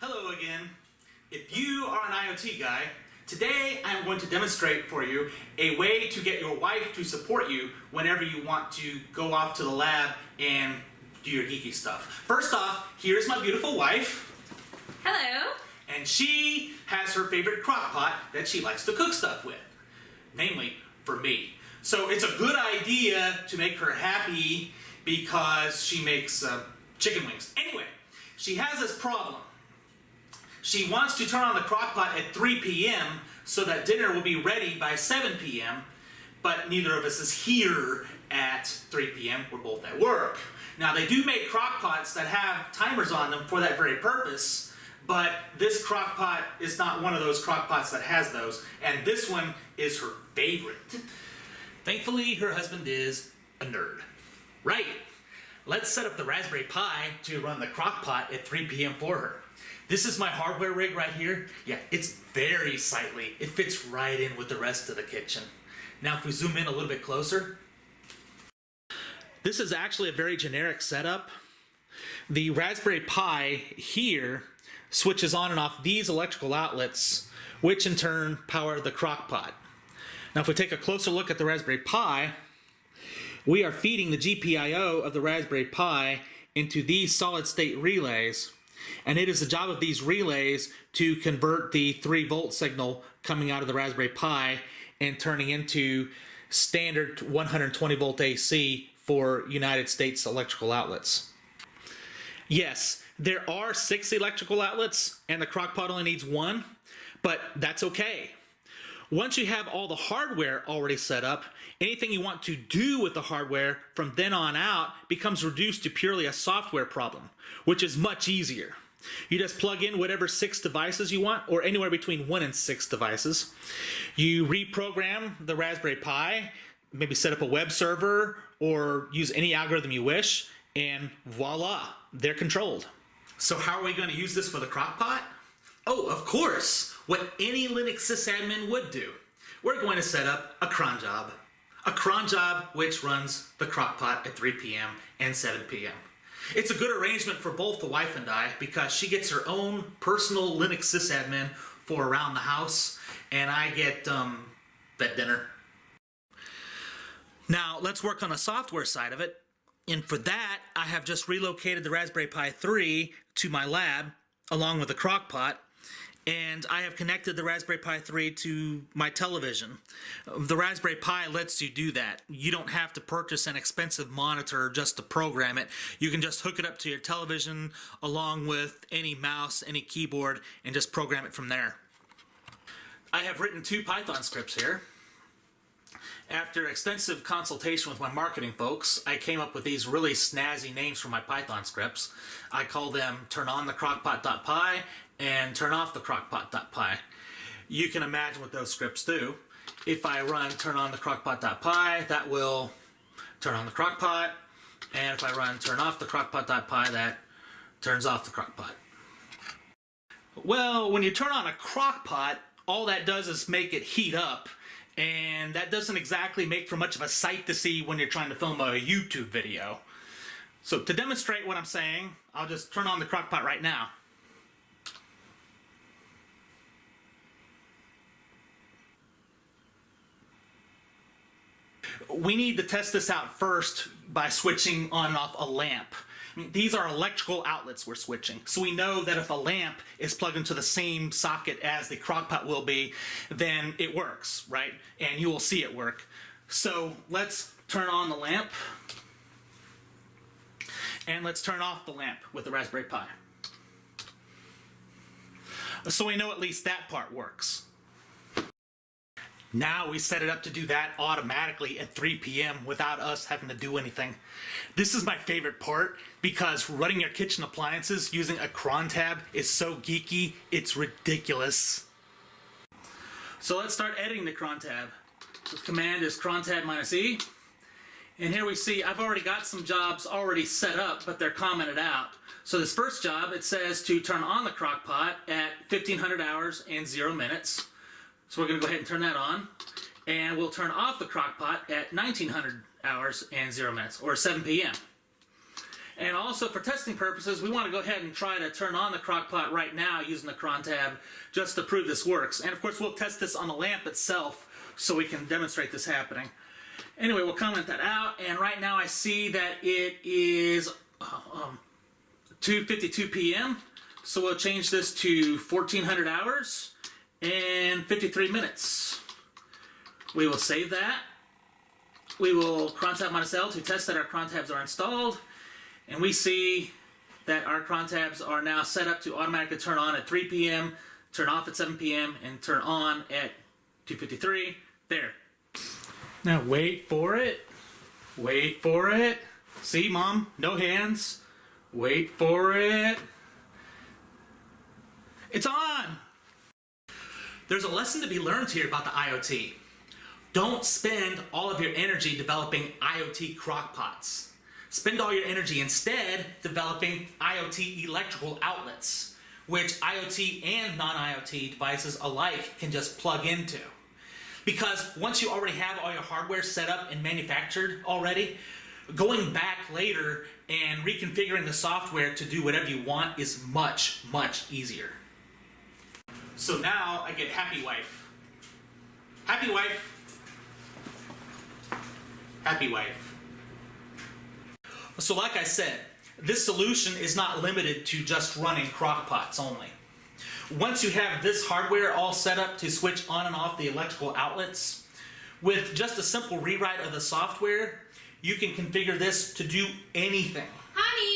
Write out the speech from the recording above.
Hello again. If you are an IoT guy, today I'm going to demonstrate for you a way to get your wife to support you whenever you want to go off to the lab and do your geeky stuff. First off, here's my beautiful wife. Hello. And she has her favorite crock pot that she likes to cook stuff with, namely for me. So it's a good idea to make her happy because she makes chicken wings. Anyway, she has this problem. She wants to turn on the crock pot at 3 p.m. so that dinner will be ready by 7 p.m., but neither of us is here at 3 p.m. We're both at work. Now, they do make crock pots that have timers on them for that very purpose, but this crock pot is not one of those crock pots that has those, and this one is her favorite. Thankfully, her husband is a nerd. Right. Let's set up the Raspberry Pi to run the crock pot at 3 p.m. for her. This is my hardware rig right here. Yeah, it's very sightly. It fits right in with the rest of the kitchen. Now, if we zoom in a little bit closer, this is actually a very generic setup. The Raspberry Pi here switches on and off these electrical outlets, which in turn power the crock pot. Now, if we take a closer look at the Raspberry Pi, we are feeding the GPIO of the Raspberry Pi into these solid-state relays, and it is the job of these relays to convert the 3-volt signal coming out of the Raspberry Pi and turning into standard 120-volt AC for United States electrical outlets. Yes, there are 6 electrical outlets, and the crock pot only needs 1, but that's okay. Once you have all the hardware already set up, anything you want to do with the hardware from then on out becomes reduced to purely a software problem, which is much easier. You just plug in whatever 6 devices you want, or anywhere between 1 and 6 devices. You reprogram the Raspberry Pi, maybe set up a web server, or use any algorithm you wish, and voila, they're controlled. So how are we going to use this for the crock pot? Oh, of course, what any Linux sysadmin would do. We're going to set up a cron job. A cron job which runs the crock pot at 3 p.m. and 7 p.m. It's a good arrangement for both the wife and I because she gets her own personal Linux sysadmin for around the house, and I get that dinner. Now, let's work on the software side of it. And for that, I have just relocated the Raspberry Pi 3 to my lab along with the crock pot. And I have connected the Raspberry Pi 3 to my television. The Raspberry Pi lets you do that. You don't have to purchase an expensive monitor just to program it. You can just hook it up to your television along with any mouse, any keyboard, and just program it from there. I have written 2 Python scripts here. After extensive consultation with my marketing folks, I came up with these really snazzy names for my Python scripts. I call them turnonthecrockpot.py and turnoffthecrockpot.py. You can imagine what those scripts do. If I run turnonthecrockpot.py, that will turn on the crockpot, and if I run turnoffthecrockpot.py, that turns off the crockpot. Well, when you turn on a crockpot, all that does is make it heat up, and that doesn't exactly make for much of a sight to see when you're trying to film a YouTube video. So to demonstrate what I'm saying, I'll just turn on the crockpot right now. We need to test this out first by switching on and off a lamp. I mean, these are electrical outlets we're switching, so we know that if a lamp is plugged into the same socket as the crockpot will be, then it works, right? And you will see it work. So let's turn on the lamp, and let's turn off the lamp with the Raspberry Pi. So we know at least that part works. Now we set it up to do that automatically at 3 p.m. without us having to do anything. This is my favorite part because running your kitchen appliances using a cron tab is so geeky, it's ridiculous. So let's start editing the cron tab. The command is cron tab -E. And here we see I've already got some jobs already set up, but they're commented out. So this first job, it says to turn on the crock pot at 1500 hours and 0 minutes. So we're going to go ahead and turn that on, and we'll turn off the crock pot at 1900 hours and 0 minutes, or 7 p.m. And also for testing purposes, we want to go ahead and try to turn on the crock pot right now using the cron tab just to prove this works. And of course we'll test this on the lamp itself so we can demonstrate this happening. Anyway, we'll comment that out, and right now I see that it is 2:52 p.m. So we'll change this to 1400 hours and 53 minutes. We will save that. We will cron tab -L to test that our cron tabs are installed. And we see that our cron tabs are now set up to automatically turn on at 3 p.m., turn off at 7 p.m., and turn on at 2:53. There. Now wait for it. Wait for it. See, Mom? No hands. Wait for it. It's on! There's a lesson to be learned here about the IoT. Don't spend all of your energy developing IoT crockpots. Spend all your energy instead developing IoT electrical outlets, which IoT and non-IoT devices alike can just plug into. Because once you already have all your hardware set up and manufactured already, going back later and reconfiguring the software to do whatever you want is much, much easier. So now I get Happy Wife. Happy Wife. Happy Wife. So like I said, this solution is not limited to just running crockpots only. Once you have this hardware all set up to switch on and off the electrical outlets, with just a simple rewrite of the software, you can configure this to do anything. Honey!